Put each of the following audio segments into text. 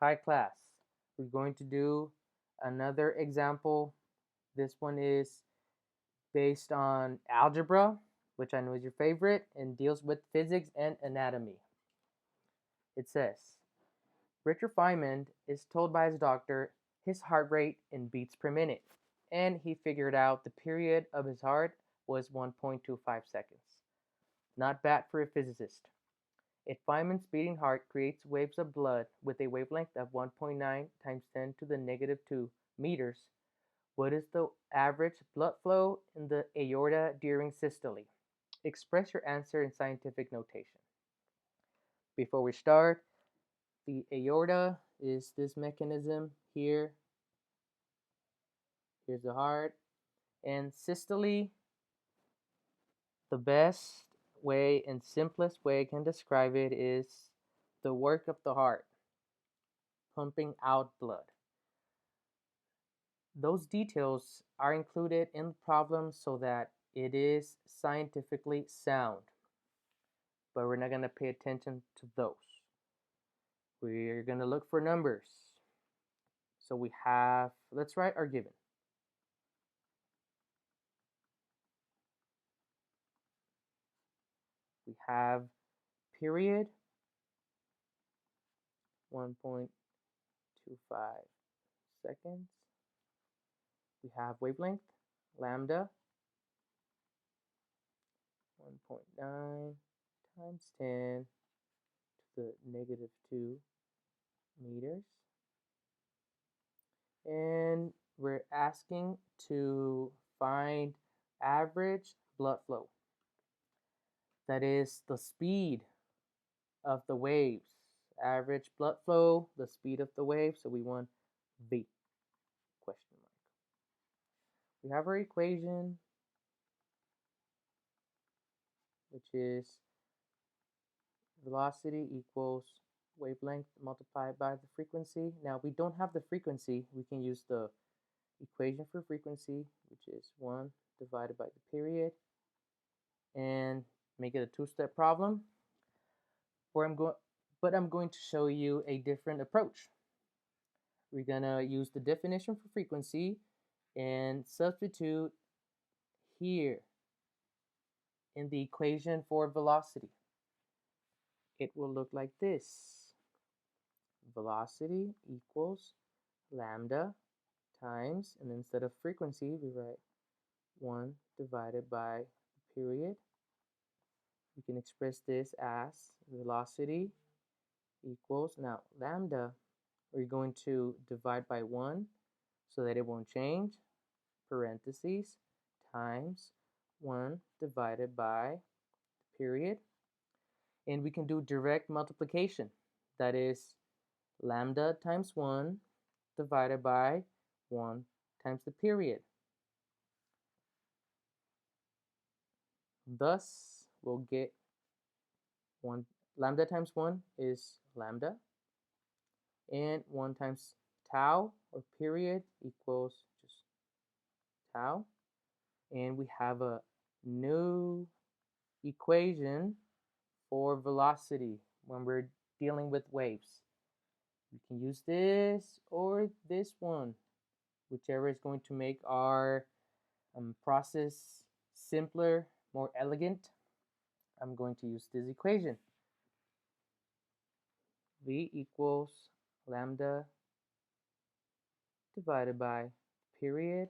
Hi class, we're going to do another example. This one is based on algebra, which I know is your favorite, and deals with physics and anatomy. It says, Richard Feynman is told by his doctor his heart rate in beats per minute, and he figured out the period of his heart was 1.25 seconds. Not bad for a physicist. A Feynman's beating heart creates waves of blood with a wavelength of 1.9 times 10 to the negative 2 meters. What is the average blood flow in the aorta during systole? Express your answer in scientific notation. Before we start, the aorta is this mechanism here. Here's the heart. And systole, the best way and simplest way I can describe it is the work of the heart, pumping out blood. Those details are included in the problem so that it is scientifically sound, but we're not going to pay attention to those. We're going to look for numbers. So we have, let's write our given. We have period, 1.25 seconds. We have wavelength, lambda, 1.9 times 10 to the negative 2 meters. And we're asking to find average blood flow. That is the speed of the waves. Average blood flow, the speed of the wave. So we want V, question mark. We have our equation, which is velocity equals wavelength multiplied by the frequency. Now we don't have the frequency. We can use the equation for frequency, which is 1 divided by the period, and make it a two-step problem. Where I'm going to show you a different approach. We're gonna use the definition for frequency and substitute here in the equation for velocity. It will look like this. Velocity equals lambda times, and instead of frequency, we write 1 divided by the period. We can express this as velocity equals, now lambda, we're going to divide by 1 so that it won't change, parentheses, times 1 divided by the period. And we can do direct multiplication. That is lambda times 1 divided by 1 times the period. Thus, we'll get 1, lambda times 1 is lambda, and 1 times tau, or period, equals just tau. And we have a new equation for velocity when we're dealing with waves. You can use this or this one, whichever is going to make our process simpler, more elegant. I'm going to use this equation. V equals lambda divided by period.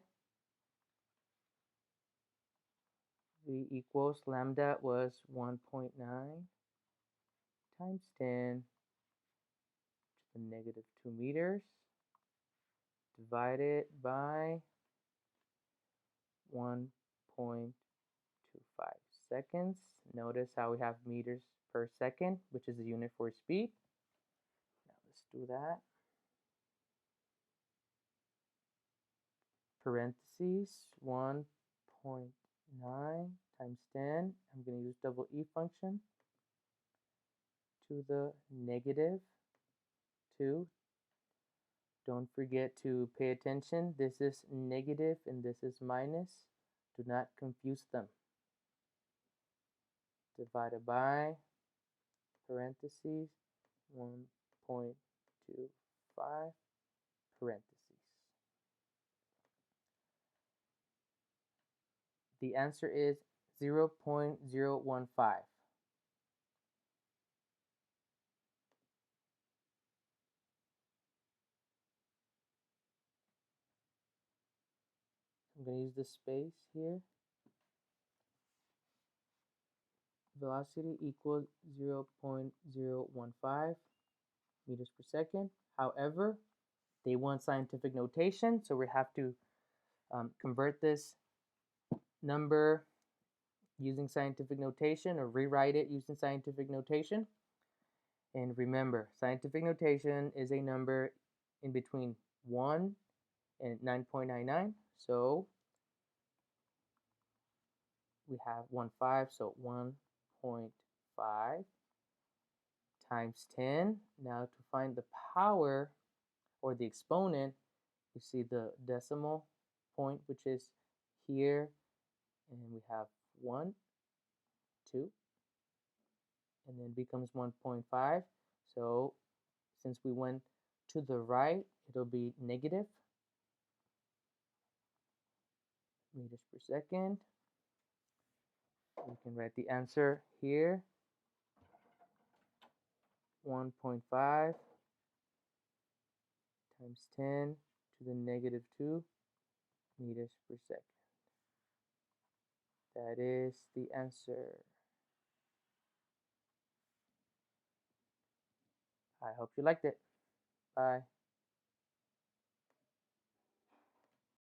V equals lambda was 1.9 times 10 to the negative 2 meters divided by 1.25 seconds. Notice how we have meters per second, which is the unit for speed. Now let's do that. Parentheses, 1.9 times 10. I'm going to use double E function to the negative 2. Don't forget to pay attention. This is negative and this is minus. Do not confuse them. Divided by parentheses 1.25. parentheses. The answer is 0.015. I'm going to use this space here. Velocity equals 0.015 meters per second. However, they want scientific notation, so we have to convert this number using scientific notation or rewrite it using scientific notation. And remember, scientific notation is a number in between 1 and 9.99. So we have 1/5, so 1.5 times 10. Now to find the power or the exponent, you see the decimal point, which is here, and we have 1, 2, and then becomes 1.5. So since we went to the right, it'll be negative meters per second. We can write the answer here, 1.5 times 10 to the negative 2 meters per second. That is the answer. I hope you liked it. Bye.